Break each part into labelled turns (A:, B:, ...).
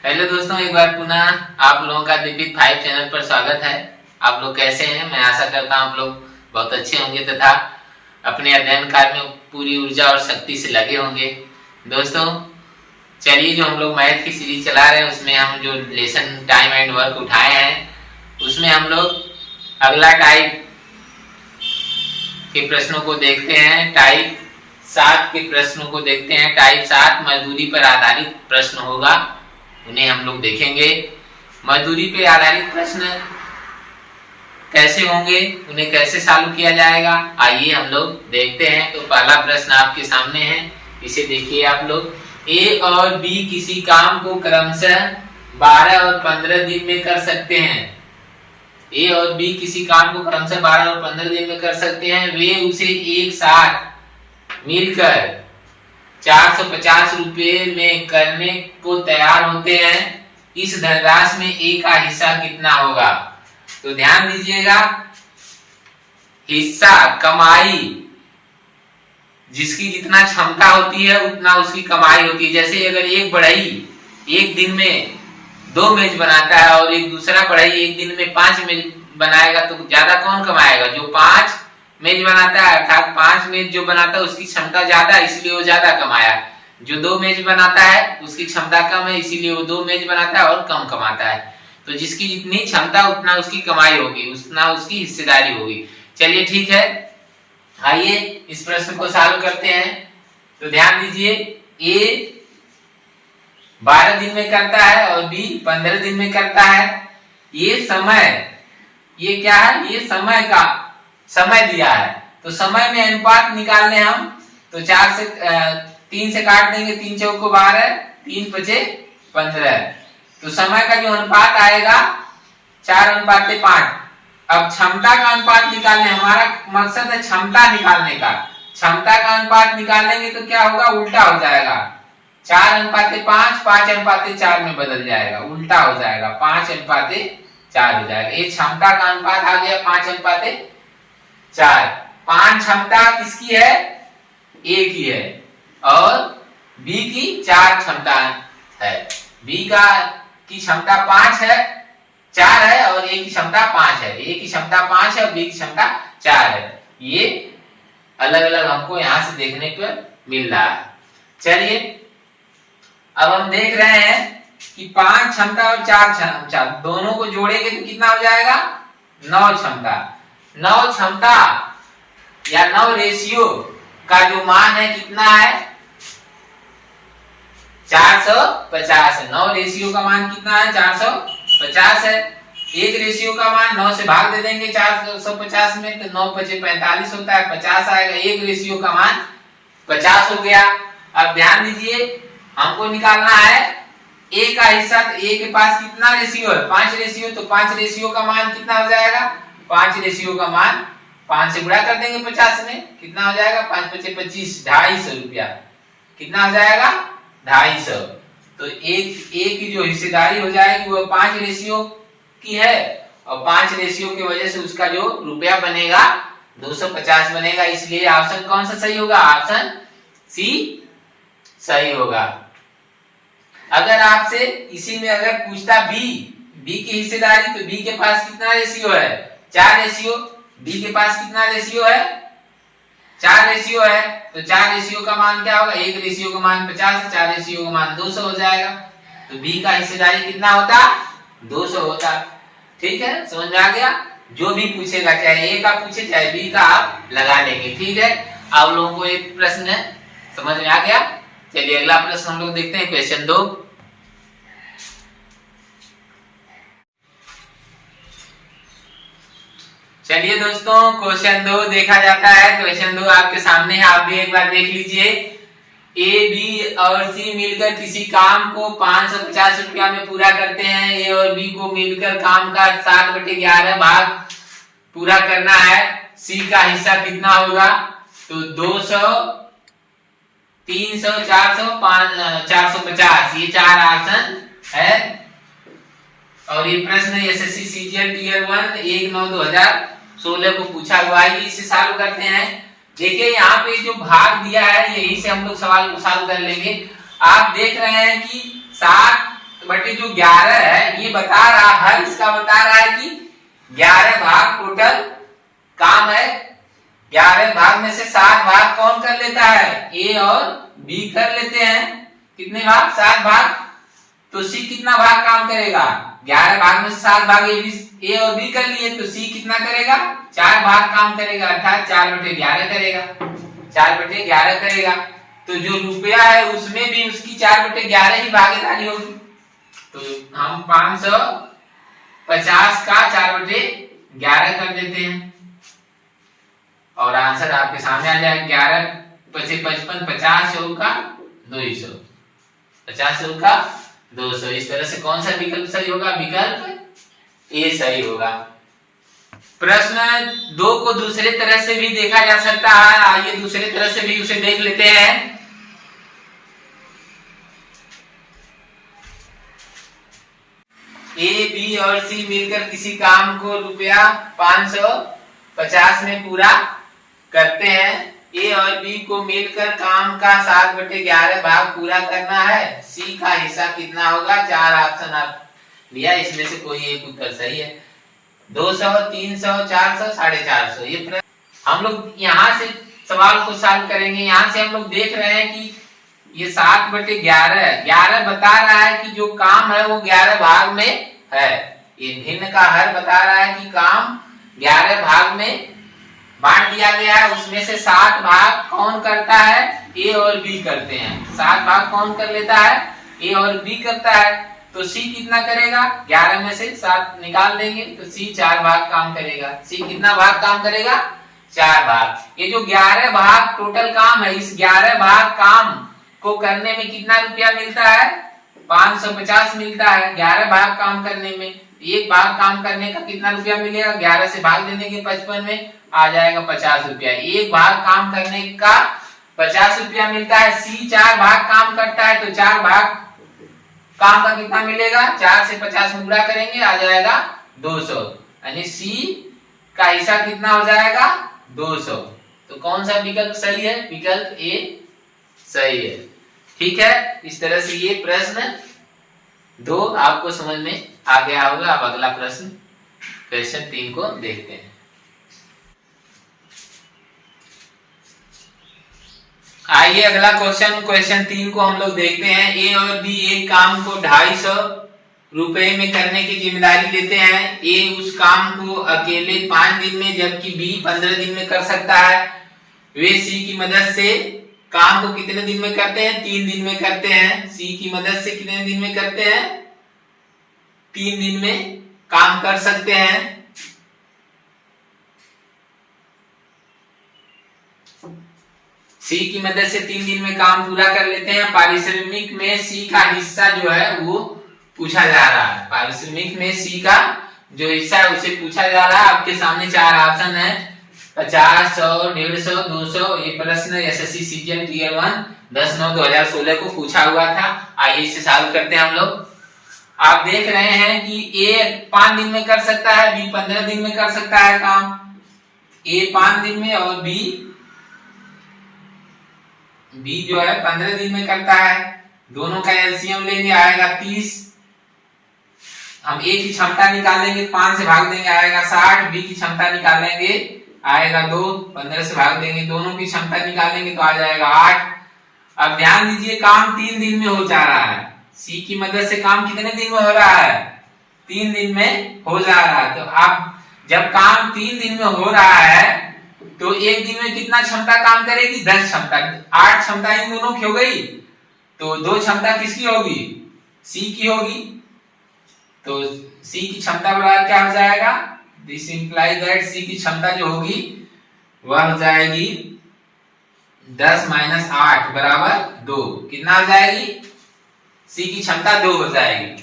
A: Hello दोस्तों, एक बार पुनः आप लोगों का दीपिक 5 चैनल पर स्वागत है। आप लोग कैसे हैं? मैं आशा करता हूं आप लोग बहुत अच्छे होंगे तथा अपने अध्ययन कार्य में पूरी ऊर्जा और शक्ति से लगे होंगे। दोस्तों चलिए, जो हम लोग मैथ की सीरीज चला रहे हैं उसमें हम जो लेसन टाइम एंड वर्क उठाए हैं उसमें हम लोग अगला टाइप के प्रश्नों को देखते हैं। टाइप 7 के प्रश्नों को देखते हैं। टाइप 7 मजदूरी पर आधारित प्रश्न होगा, उन्हें हम लोग देखेंगे। मजदूरी पे आधारित प्रश्न कैसे होंगे, उन्हें कैसे चालू किया जाएगा, आइए हम लोग देखते हैं। तो पहला प्रश्न आपके सामने है, इसे देखिए आप लोग। ए और बी किसी काम को क्रमशः 12 और 15 दिन में कर सकते हैं। ए और बी किसी काम को क्रमशः 12 और 15 दिन में कर सकते हैं। वे उसे एक साथ मिलकर 450 रुपए में करने को तैयार होते हैं। इस धनराशि में ए का हिस्सा कितना होगा? तो ध्यान दीजिएगा, हिस्सा कमाई जिसकी जितना क्षमता होती है उतना उसकी कमाई होती है। जैसे अगर एक बढ़ई एक दिन में 2 मेज बनाता है और एक दूसरा बढ़ई एक दिन में 5 मेज बनाएगा, तो ज्यादा कौन कमाएगा? जो 5 मेज बनाता है, अर्थात 5 मेज जो बनाता है उसकी क्षमता ज्यादा, इसलिए वो ज्यादा कमाया। जो 2 मेज बनाता है उसकी क्षमता कम है, इसीलिए वो 2 मेज बनाता है और कम कमाता है। तो जिसकी जितनी क्षमता उतना उसकी कमाई होगी, उतना उसकी हिस्सेदारी होगी। चलिए ठीक है, आइए इस प्रश्न को सॉल्व करते हैं। तो ध्यान दीजिए, ए 12 दिन में करता है और बी 15 दिन में करता है। ये समय, ये क्या है? ये समय का समय दिया है, तो समय में अनुपात निकालने हम तो 3 से काट देंगे, 3 चौको 12, 3 पचे 15। तो समय का जो अनुपात आएगा 4:5। अब क्षमता का अनुपात निकालने, हमारा मकसद है क्षमता निकालने का। क्षमता का अनुपात निकालेंगे तो क्या होगा? उल्टा हो जाएगा। 4:5 5:4 में बदल जाएगा, उल्टा हो जाएगा, 5:4 हो जाएगा। ये क्षमता का अनुपात आ गया 5:4। 5 क्षमता किसकी है? ए की है और बी की 4 क्षमता है। बी की क्षमता 5 है, 4 है और ए की क्षमता 5 है। ए की क्षमता 5 है और बी की क्षमता 4 है। ये अलग अलग हमको यहां से देखने को मिल रहा है। चलिए अब हम देख रहे हैं कि 5 क्षमता और 4 क्षमता दोनों को जोड़ेंगे तो कितना हो जाएगा? 9 क्षमता। 9 क्षमता या 9 रेशियो का जो मान है कितना है? 450 है। 9 रेशियो का मान कितना है? 450 है। एक रेशियो का मान 9 से भाग दे देंगे 450 में, तो 9 पचे 45 होता है, 50 आएगा। एक रेशियो का मान 50 हो गया। अब ध्यान दीजिए, हमको निकालना है ए का हिस्सा। तो ए के पास कितना रेशियो है? 5 रेशियो। तो 5 रेशियो का मान कितना हो जाएगा? 5 रेशियो का मान 5 से गुणा कर देंगे 50 में, कितना हो जाएगा? 5 पचे 25, 250 रुपया। कितना हो जाएगा? 250। तो एक की जो हिस्सेदारी हो जाएगी वो 5 रेशियो की है और 5 रेशियो की वजह से उसका जो रुपया बनेगा 250 बनेगा। इसलिए ऑप्शन कौन सा सही होगा? ऑप्शन सी सही होगा। अगर आपसे इसी में अगर पूछता बी की हिस्सेदारी, तो बी के पास कितना रेशियो है? 4 रेशियो। बी के पास कितना रेशियो है? 4 रेशियो है। तो 4 रेशियो का मान क्या होगा? 1 रेशियो का मान 50 है, 4 रेशियो का मान 200 हो जाएगा। तो बी का हिस्सेदारी कितना होता? 200 होता। ठीक है, समझ में आ गया? जो भी पूछेगा, चाहे ए का पूछे चाहे बी का, आप लगा लेंगे। ठीक है, आप लोगों को एक प्रश्न समझ में आ गया। चलिए अगला प्रश्न हम लोग देखते हैं, क्वेश्चन 2। चलिए दोस्तों, क्वेश्चन 2 देखा जाता है। क्वेश्चन 2 आपके सामने है, आप भी एक बार देख लीजिए। ए, बी और सी मिलकर किसी काम को 550 रुपया में पूरा करते हैं। ए और बी को मिलकर काम का 7/11 भाग पूरा करना है। सी का हिस्सा कितना होगा? तो 200, 300, 400, 450, ये 4 ऑप्शन है। और ये प्रश्न एसएससी सीजीएल टियर 1 1/9/2016 को पूछा हुआ है। इसे सॉल्व करते हैं। देखिए यहाँ पे जो भाग दिया है यही से हम लोग सवाल को सॉल्व कर लेंगे। आप देख रहे हैं कि 7 बटे जो 11 है ये बता रहा हर इसका बता रहा है कि 11 भाग टोटल काम है। 11 भाग में से 7 भाग कौन कर लेता है, ए और बी कर लेते हैं। कितने भाग, 7 भाग। तो सी कितना भाग काम करेगा, 11 भाग में से 7 भाग ए और बी कर लिए, तो सी कितना करेगा, 4 भाग काम करेगा, अर्थात 4/11 करेगा, 4/11 करेगा। तो जो रुपया है उसमें भी उसकी 4/11 ही भागीदारी होगी। तो हम 550 का 4/11 कर देते हैं और आंसर आपके सामने आ जाएगा 11 × 55 50 चौका 200, 50 चौका 200। इस तरह से कौन सा विकल्प सही होगा, विकल्प ए सही होगा। प्रश्न 2 को दूसरे तरह से भी देखा जा सकता है, आइए दूसरे तरह से भी उसे देख लेते हैं। ए बी और सी मिलकर किसी काम को रुपया 550 में पूरा करते हैं। ए और बी को मिलकर काम का 7/11 भाग पूरा करना है। सी का हिस्सा कितना होगा, 4 ऑप्शन आप लिया, इसमें से कोई एक उत्तर सही है। 200, 300, 400, 450। ये हम लोग यहाँ से सवाल को सॉल्व करेंगे। यहाँ से हम लोग देख रहे हैं कि ये 7/11 है। 11 बता रहा है कि जो काम है वो 11 भाग में है। ये भिन्न का हर बता रहा है कि काम 11 भाग में बांट दिया गया है। उसमें से 7 भाग कौन करता है, ए और बी करते हैं। 7 भाग कौन कर लेता है, ए और बी करता है। तो सी कितना करेगा, 11 में से 7 निकाल देंगे तो सी 4 भाग काम करेगा। सी कितना भाग काम करेगा, 4 भाग। ये जो 11 भाग टोटल काम है, इस 11 भाग काम को करने में कितना रुपया मिलता है, 550 मिलता है। 11 भाग काम करने में, एक भाग काम करने का कितना रुपया मिलेगा, 11 से भाग दे देंगे 55 में, आ जाएगा 50 रुपया। एक भाग काम करने का 50 रुपया मिलता है। सी 4 भाग काम करता है, तो 4 भाग काम का कितना मिलेगा, 4 से 50 में गुणा करेंगे, आ जाएगा 200। यानी सी का हिस्सा कितना हो जाएगा, 200। तो कौन सा विकल्प सही है, विकल्प ए सही है। ठीक है, इस तरह से ये प्रश्न 2 आपको समझ में आ गया होगा। अब अगला प्रश्न क्वेश्चन 3 को देखते हैं। आइए अगला क्वेश्चन 3 को हम लोग देखते हैं। ए और बी एक काम को 250 रुपए में करने की जिम्मेदारी लेते हैं। ए उस काम को अकेले 5 दिन में जबकि बी 15 दिन में कर सकता है। वे सी की मदद से काम को कितने दिन में करते हैं, 3 दिन में करते हैं। सी की मदद से कितने दिन में करते हैं, 3 दिन में काम कर सकते हैं। सी की मदद से 3 दिन में काम पूरा कर लेते हैं। पारिश्रमिक में सी का हिस्सा जो है वो पूछा जा रहा है। पारिश्रमिक में सी का जो हिस्सा है उसे पूछा जा रहा है। आपके सामने 4 ऑप्शन है, 50, 100, 150, 200। ये प्रश्न एसएससी सीजीएल टियर 1 10/9/2016 को पूछा हुआ था। आइए इसे सॉल्व करते हैं हम लोग। आप देख रहे हैं कि ए 5 दिन में कर सकता है, बी 15 दिन में कर सकता है काम। ए 5 दिन में और बी जो है 15 दिन में करता है। दोनों का एलसीएम लेंगे, आएगा 30। हम ए की क्षमता निकालेंगे, 5 से भाग देंगे, आएगा 60। बी की क्षमता निकालेंगे, आएगा 2। 15 से भाग देंगे, दोनों की क्षमता निकालेंगे तो आ जाएगा 8। अब ध्यान दीजिए, काम 3 दिन में हो जा रहा है। सी की मदद से काम कितने दिन में हो रहा है, 3 दिन में हो जा रहा है। तो अब जब काम 3 दिन में हो रहा है तो एक दिन में कितना क्षमता काम करेगी, 10 क्षमता। 8 क्षमता इन दोनों की हो गई, तो 2 क्षमता किसकी होगी, सी की होगी। तो सी की क्षमता बराबर क्या हो जाएगा, दिस इंप्लाइज दैट सी की क्षमता जो होगी वह हो जाएगी 10 - 8 बराबर 2। कितना हो जाएगी, सी की क्षमता 2 हो जाएगी।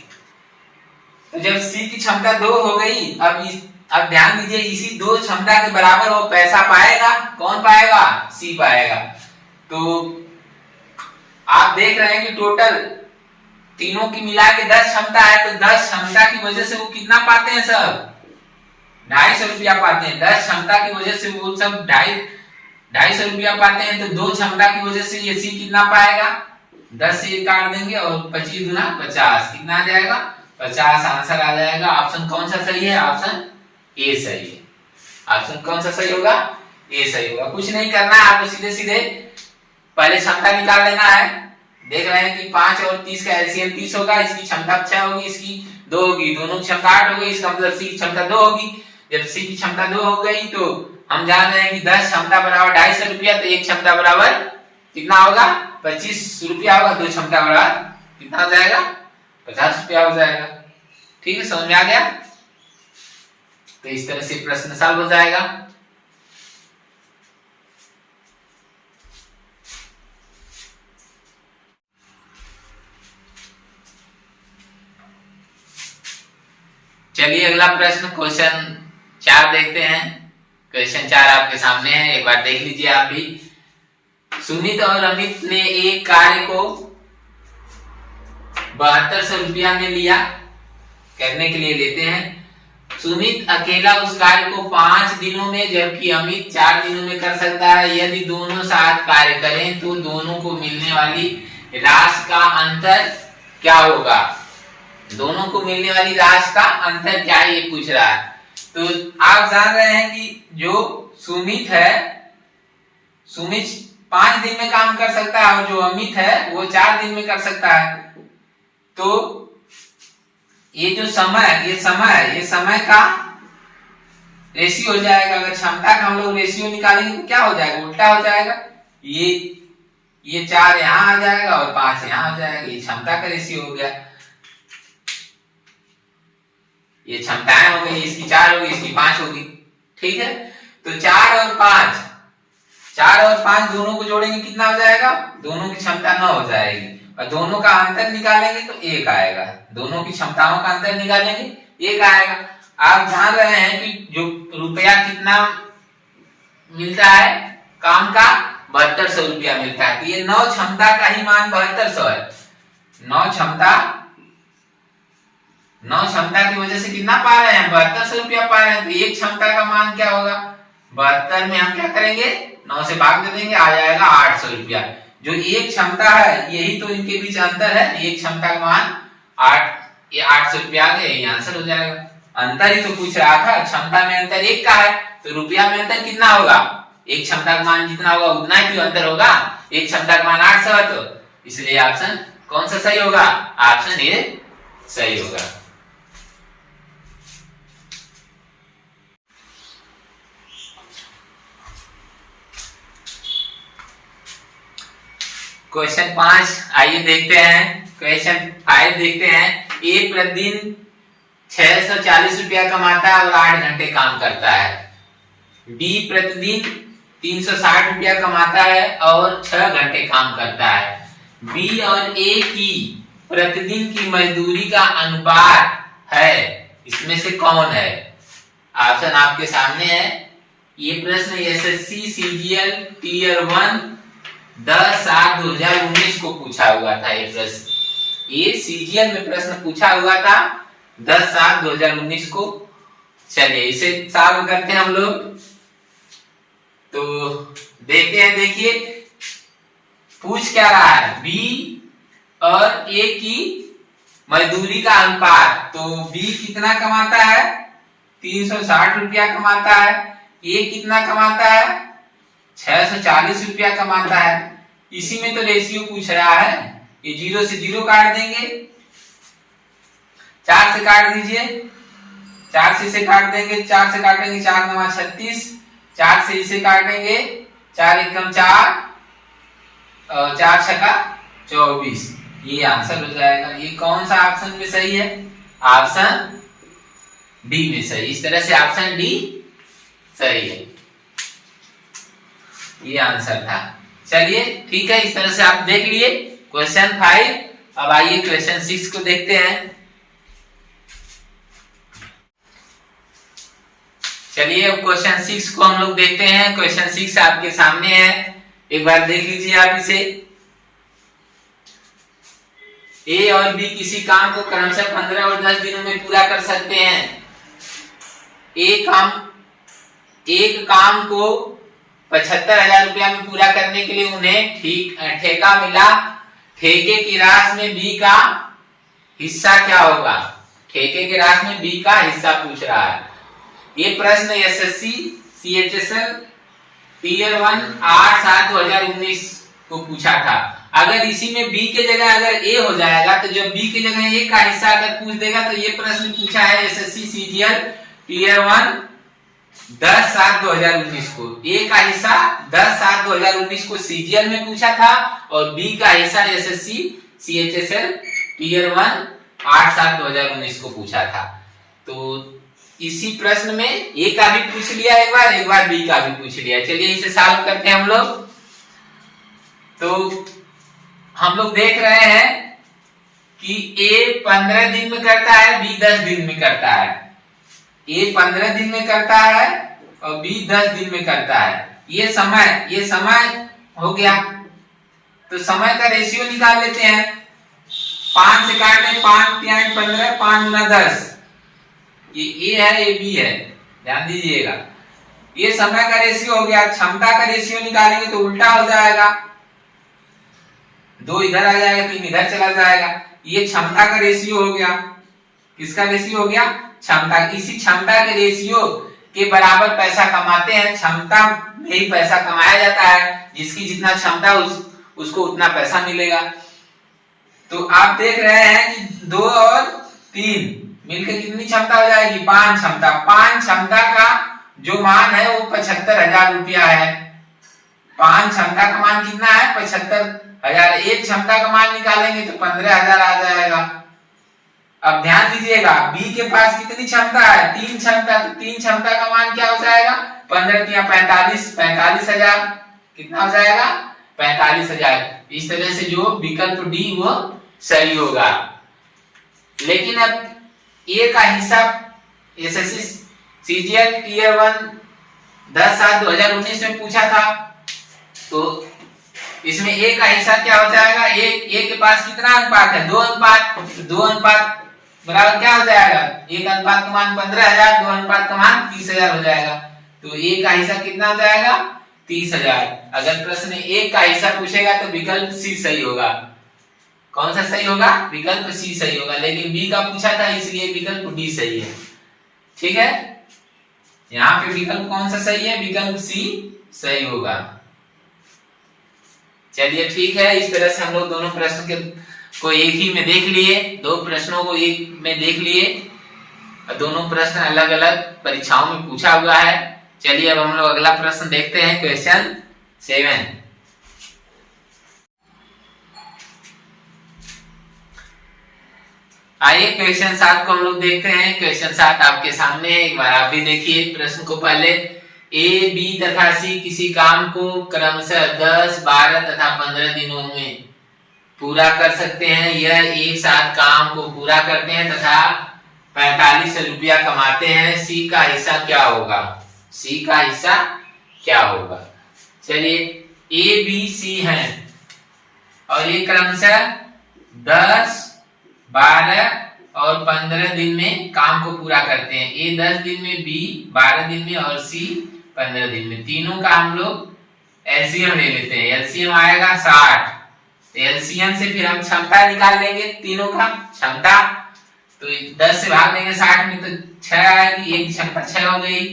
A: तो जब सी की क्षमता 2 हो गई, अब ध्यान दीजिए, इसी 2 क्षमता के बराबर वो पैसा पाएगा। कौन पाएगा, सी पाएगा। तो आप देख रहे हैं कि टोटल तीनों की मिला के 10 क्षमता है। तो 10 क्षमता की वजह से वो कितना पाते हैं, सब 250 रुपया पाते हैं। 10 क्षमता की वजह से वो सब 250 रुपया पाते हैं। तो 2 क्षमता की वजह से ये सी कितना पाएगा, 10 से 1 काट देंगे और 25 गुना 50 कितना आ जाएगा 50 आंसर आ जाएगा। ऑप्शन कौन सा सही है? ऑप्शन ए सही है। ऑप्शन कौन सा सही होगा? ए सही होगा। कुछ नहीं करना है आपको, सीधे सीधे पहले क्षमता निकाल लेना है। देख रहे हैं कि 5 और 30 का एलसीएम 30 होगा, इसकी क्षमता 6 होगी, इसकी 2 होगी, दोनों की क्षमता 8 हो गई, इसका मतलब सी की क्षमता 2 होगी। जब सी की क्षमता 2 हो गई तो हम जान रहे हैं कि 10 क्षमता बराबर 250 रुपया, तो एक क्षमता बराबर कितना होगा? 25 रुपया होगा। 2 क्षमता बराबर कितना हो जाएगा? 50 रुपया हो जाएगा। ठीक है, समझ में आ गया? तो इस तरह से प्रश्न सॉल्व हो जाएगा। चलिए अगला प्रश्न क्वेश्चन 4 देखते हैं। क्वेश्चन 4 आपके सामने है, एक बार देख लीजिए आप भी। सुमित और अमित ने एक कार्य को 7200 रुपया में लिया, करने के लिए लेते हैं। सुमित अकेला उस कार्य को 5 दिनों में, जबकि अमित 4 दिनों में कर सकता है। यदि दोनों साथ कार्य करें तो दोनों को मिलने वाली राशि का अंतर क्या होगा? दोनों को मिलने वाली राशि का अंतर क्या है, ये पूछ रहा है। तो आप जान रहे हैं कि जो सुमित है, सुमित 5 दिन में काम कर सकता है और जो अमित है वो 4 दिन में कर सकता है। तो ये जो समय, ये समय का रेशियो हो जाएगा। अगर क्षमता का हम लोग रेशियो निकालेंगे तो क्या हो जाएगा? उल्टा हो जाएगा। ये 4 यहाँ आ जाएगा और 5 यहाँ आ जाएगा। ये क्षमता का रेशियो हो गया। ये क्षमताएं हो गई, इसकी 4 होगी, इसकी 5 होगी। ठीक है, तो 4 और 5 दोनों को जोड़ेंगे कितना हो जाएगा? दोनों की क्षमता 9 हो जाएगी और दोनों का अंतर निकालेंगे तो 1 आएगा। दोनों की क्षमताओं का अंतर निकालेंगे 1 आएगा। आप जान रहे हैं कि जो रुपया कितना मिलता है काम का? 7200 रुपया मिलता है। तो ये 9 क्षमता का ही मान 7200 है। 9 क्षमता की वजह से कितना पा रहे हैं? 7200 रुपया पा रहे हैं। तो एक क्षमता का मान क्या होगा? 72 में हम क्या करेंगे? 9 से भाग दे देंगे, आ जाएगा 800 रुपया। जो एक क्षमता है, यही तो इनके बीच अंतर है। एक क्षमता का मान 800 रुपया आ गया, यही आंसर हो जाएगा। अंतर ही तो पूछ रहा था, क्षमता में अंतर 1 का है तो रुपया में अंतर कितना होगा? एक क्षमता का मान जितना होगा उतना ही अंतर होगा। एक क्षमता का मान 800 है, तो इसलिए ऑप्शन कौन सा सही होगा? ऑप्शन ए सही होगा। क्वेश्चन 5 आइए देखते हैं। क्वेश्चन 5 देखते हैं। ए प्रतिदिन 640 रुपया कमाता है और 8 घंटे काम करता है। बी प्रतिदिन 360 रुपया कमाता है और 6 घंटे काम करता है। बी और ए की प्रतिदिन की मजदूरी का अनुपात है, इसमें से कौन है? ऑप्शन आपके सामने है। ये प्रश्न एसएससी सीजीएल टीयर 1 10/7/2019 को पूछा हुआ था। ये प्रश्न ये सीजीएल में प्रश्न पूछा हुआ था 10/7/2019 को। चलिए इसे सॉल्व करते हैं हम लोग। तो देखते हैं, देखिए पूछ क्या रहा है? बी और ए की मजदूरी का अनुपात। तो बी कितना कमाता है? 360 रुपया कमाता है। ए कितना कमाता है? 640 रुपया कमाता है। इसी में तो रेशियो पूछ रहा है। ये 0 से 0 काट देंगे, 4 से काट दीजिए, 4 से इसे काट देंगे, 4 से काटेंगे 4 9 36, 4 से इसे काटेंगे 4 एकम 4 और 4 छक्का 24। ये आंसर हो जाएगा। ये कौन सा ऑप्शन में सही है? ऑप्शन डी में सही। इस तरह से ऑप्शन डी सही है। ये आंसर था। चलिए ठीक है, इस तरह से आप देख लिए क्वेश्चन 5। अब आइए क्वेश्चन 6 को देखते हैं। चलिए अब क्वेश्चन 6 को हम लोग देखते हैं। क्वेश्चन 6 आपके सामने है, एक बार देख लीजिए आप इसे। ए और बी किसी काम को क्रमशः 15 और 10 दिनों में पूरा कर सकते हैं। एक काम को 75,000 रुपया में पूरा करने के लिए उन्हें ठेका मिला ठेके की राशि में बी का हिस्सा क्या होगा? ठेके की राशि में बी का हिस्सा पूछ रहा है। ये प्रश्न एसएससी सीएचएसएल टीयर 1 8/7/2019 को पूछा था। अगर इसी में बी के जगह अगर ए हो जाएगा तो जब बी की जगह ए का हिस्सा अगर पूछ देगा तो ये प्रश्न पूछा है एसएससी सीजीएल टीयर 1 10/7/2019 को। ए का हिस्सा 10/7/2019 को सीजीएल में पूछा था और बी का हिस्सा एसएससी सीएचएसएल टीयर 1 8/7/2019 को पूछा था। तो इसी प्रश्न में ए का भी पूछ लिया एक बार बी का भी पूछ लिया। चलिए इसे सॉल्व करते हैं हम लोग। तो हम लोग देख रहे हैं कि ए 15 दिन में करता है, बी 10 दिन में करता है। ए 15 दिन में करता है और बी 10 दिन में करता है। ये समय हो गया। तो समय का रेशियो निकाल लेते हैं। 5 से काटे 5 3 15 5 गुना 10। ये ए है ये बी है, ध्यान दीजिएगा। ये समय का रेशियो हो गया। क्षमता का रेशियो निकालेंगे तो उल्टा हो जाएगा, 2 इधर आ जाएगा 3 इधर चला जाएगा। ये क्षमता का रेशियो हो गया। किसका रेशियो हो गया? क्षमता। इसी क्षमता के रेशियो के बराबर पैसा कमाते हैं। क्षमता में ही पैसा कमाया जाता है, जिसकी जितना क्षमता उसको उतना पैसा मिलेगा। तो आप देख रहे हैं कि 2 और 3 मिलकर कितनी क्षमता हो जाएगी? 5 क्षमता। 5 क्षमता का जो मान है वो 75,000 रुपया है। 5 क्षमता का मान कितना है? 75,000। एक क्षमता का मान निकालेंगे तो 15,000 आ जाएगा। अब ध्यान दीजिएगा, बी के पास कितनी क्षमता है? 3 क्षमता। तो 3 क्षमता का मान क्या हो जाएगा? 15 या 45,000। कितना हो जाएगा? 45,000। इस तरह से जो विकल्प डी वो सही होगा। लेकिन अब ए का हिस्सा एसएससी सीजीएल टीयर 1 10/7/2019 में पूछा था। तो इसमें ए का हिस्सा क्या हो जाएगा? ए के पास कितना अनुपात है? 2 अनुपात बराबर क्या हो जाएगा? 1 अनुपात का मान 15,000, 2 अनुपात का मान 30,000 हो जाएगा। तो ए का हिस्सा कितना हो जाएगा? 30,000। अगर प्रश्न ए का हिस्सा पूछेगा तो विकल्प सी सही होगा। कौन सा सही होगा? विकल्प सी सही होगा। लेकिन बी का पूछा था इसलिए विकल्प डी सही है। ठीक है, यहाँ पे विकल्प कौन सा सही है? विकल्प सी सही होगा। चलिए ठीक है, इस तरह से हम लोग दोनों प्रश्न को एक ही में देख लिए, 2 प्रश्नों को एक में देख लिए। दोनों प्रश्न अलग अलग परीक्षाओं में पूछा हुआ है। चलिए अब हम लोग अगला प्रश्न देखते हैं, क्वेश्चन 7। आइए क्वेश्चन 7 को हम लोग देखते हैं। क्वेश्चन 7 आपके सामने है, एक बार आप भी देखिए प्रश्न को। पहले ए, बी तथा सी किसी काम को क्रमशः 10, 12 तथा 15 दिनों में पूरा कर सकते हैं। यह एक साथ काम को पूरा करते हैं तथा 45 रुपया कमाते हैं। सी का हिस्सा क्या होगा? सी का हिस्सा क्या होगा? चलिए, ए बी सी हैं और ये क्रमशः 10, 12 और 15 दिन में काम को पूरा करते हैं। ए 10 दिन में, बी 12 दिन में और सी 15 दिन में। तीनों का हम लोग एलसीएम ले लेते हैं। एलसीएम आएगा 60। तो एलसीएम से फिर हम क्षमता निकाल लेंगे तीनों का क्षमता। तो 10 से भाग देंगे 60 में तो 6 आएगी, एक क्षमता 6 हो गई।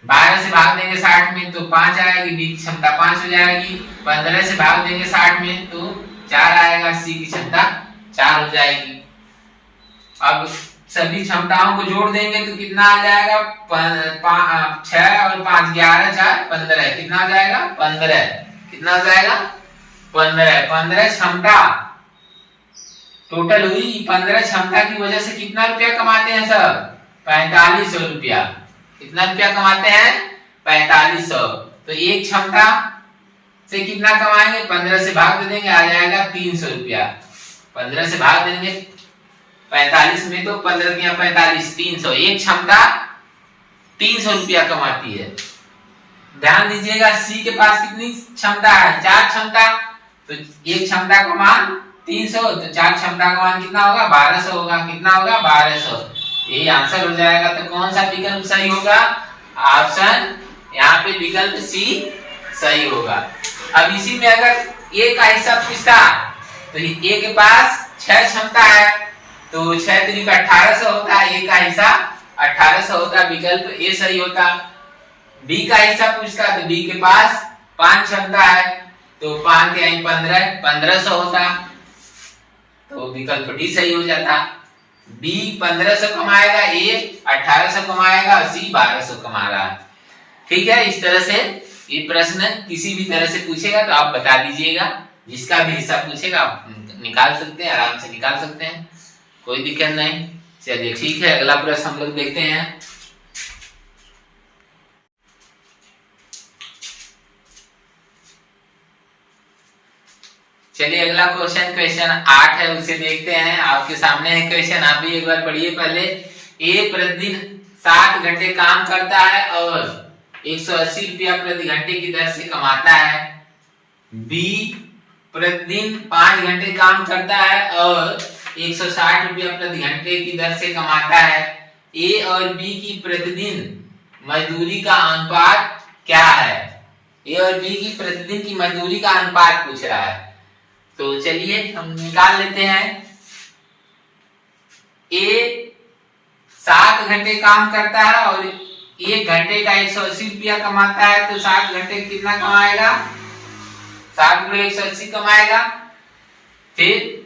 A: 12 से भाग देंगे 60 में तो 5 आएगी, बी की क्षमता 5 हो जाएगी। 15 से भाग देंगे 60 में तो 4 आएगा, सी की क्षमता 4 हो जाएगी। अब सभी क्षमताओं को जोड़ देंगे तो कितना आ जाएगा? 6 और 5 11 4 15। कितना आ जाएगा? 15। कितना आ जाएगा? 15 क्षमता टोटल हुई। 15 क्षमता की वजह से कितना रुपया कमाते हैं सब? 4500 रुपया। कितना रुपया कमाते हैं? 4500। तो एक क्षमता से कितना कमाएंगे? 15 से भाग दे देंगे, आ जाएगा 300 रुपया। 15 से भाग देंगे 45 में तो 15 या 45 300। एक क्षमता 300 रुपया कमाती है। ध्यान दीजिएगा, सी के पास कितनी क्षमता है? 4 क्षमता। तो एक क्षमता का मान 300, तो 4 क्षमता का मान कितना होगा? 1200 होगा। कितना होगा? 1200। यही आंसर हो जाएगा। तो कौन सा विकल्प सही होगा? ऑप्शन यहाँ पे विकल्प सी सही होगा। अब इसी में अगर ए का हिस्सा पूछता तो ए के पास 6 क्षमता है, तो 6 3 का 1800 होता है, ए का हिस्सा 1800 होता, विकल्प ए सही होता। बी का हिस्सा पूछता तो बी के पास 5 क्षमता है, तो 5 के 15 1500 होता, तो विकल्प डी सही हो जाता। बी 1500 कमाएगा, ए 1800 कमाएगा और सी 1200 कमा रहा है। ठीक है, इस तरह से ये प्रश्न किसी भी तरह से पूछेगा तो आप बता दीजिएगा, जिसका भी हिस्सा पूछेगा आप निकाल सकते हैं, आराम से निकाल सकते हैं, कोई दिक्कत नहीं। चलिए ठीक है, अगला प्रश्न हम लोग देखते हैं। चलिए अगला क्वेश्चन 8 है, उसे देखते हैं। आपके सामने है क्वेश्चन, आप भी एक बार पढ़िए पहले। ए प्रतिदिन 7 घंटे काम करता है और 180 रुपया प्रति घंटे की दर से कमाता है। बी प्रतिदिन 5 घंटे काम करता है और 160 रुपया प्रति घंटे की दर से कमाता है। ए और बी की प्रतिदिन मजदूरी का अनुपात क्या है? ए और बी की प्रतिदिन की मजदूरी का अनुपात पूछ रहा है, तो चलिए हम निकाल लेते हैं। ए 7 घंटे काम करता है और 1 घंटे का 180 रुपया कमाता है, तो 7 घंटे कितना कमाएगा? 7 गुणे 180 कमाएगा। फिर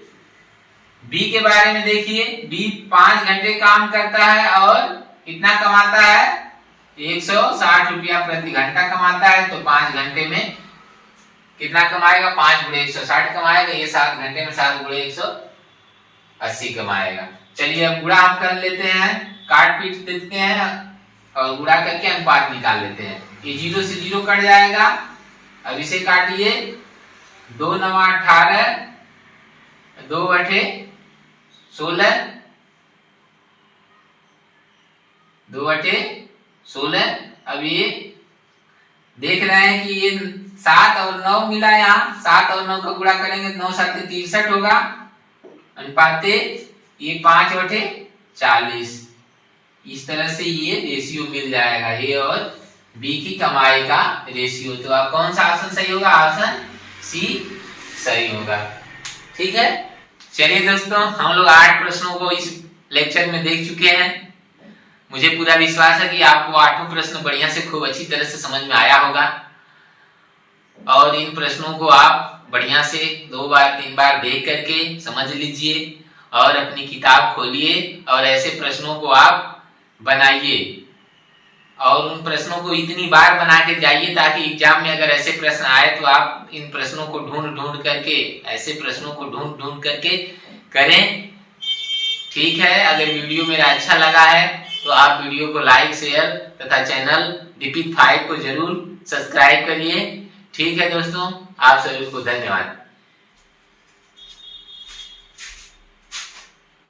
A: बी के बारे में देखिए, बी 5 घंटे काम करता है और कितना कमाता है? 160 रुपया प्रति घंटा कमाता है, तो 5 घंटे में कितना कमाएगा? 5 गुणे 160 कमाएगा। ये 7 घंटे में 7 गुणे 180 कमाएगा। चलिए अब गुणा हम कर लेते हैं, काट पीट देते हैं और गुणा करके अनुपात निकाल लेते हैं। ये 0 से 0 कट जाएगा। अब इसे काटिए, 2 9 18, 2 8 16, 2 8 16। अब ये देख रहे हैं कि ये 7 और 9 मिला, यहाँ 7 और 9 का गुणा करेंगे 9 7 63 होगा। अनुपात ये 5 8 40। इस तरह से ये रेशियो मिल जाएगा, ए और बी की कमाई का रेशियो। तो अब कौन सा ऑप्शन सही होगा? ऑप्शन सी सही होगा। ठीक है, चलिए दोस्तों, हम लोग 8 प्रश्नों को इस लेक्चर में देख चुके हैं। मुझे पूरा विश्वास है कि आपको 8 प्रश्न बढ़िया से खूब अच्छी तरह से समझ में आया होगा और इन प्रश्नों को आप बढ़िया से 2 बार 3 बार देख करके समझ लीजिए और अपनी किताब खोलिए और ऐसे प्रश्नों को आप बनाइए और उन प्रश्नों को इतनी बार बना के जाइए ताकि एग्जाम में अगर ऐसे प्रश्न आए तो आप इन प्रश्नों को ढूंढ करके, ऐसे प्रश्नों को ढूंढ करके करें। ठीक है, अगर वीडियो मेरा अच्छा लगा है तो आप वीडियो को लाइक शेयर तथा चैनल रिपीट 5 को जरूर सब्सक्राइब करिए। ठीक है दोस्तों, आप सभी को धन्यवाद।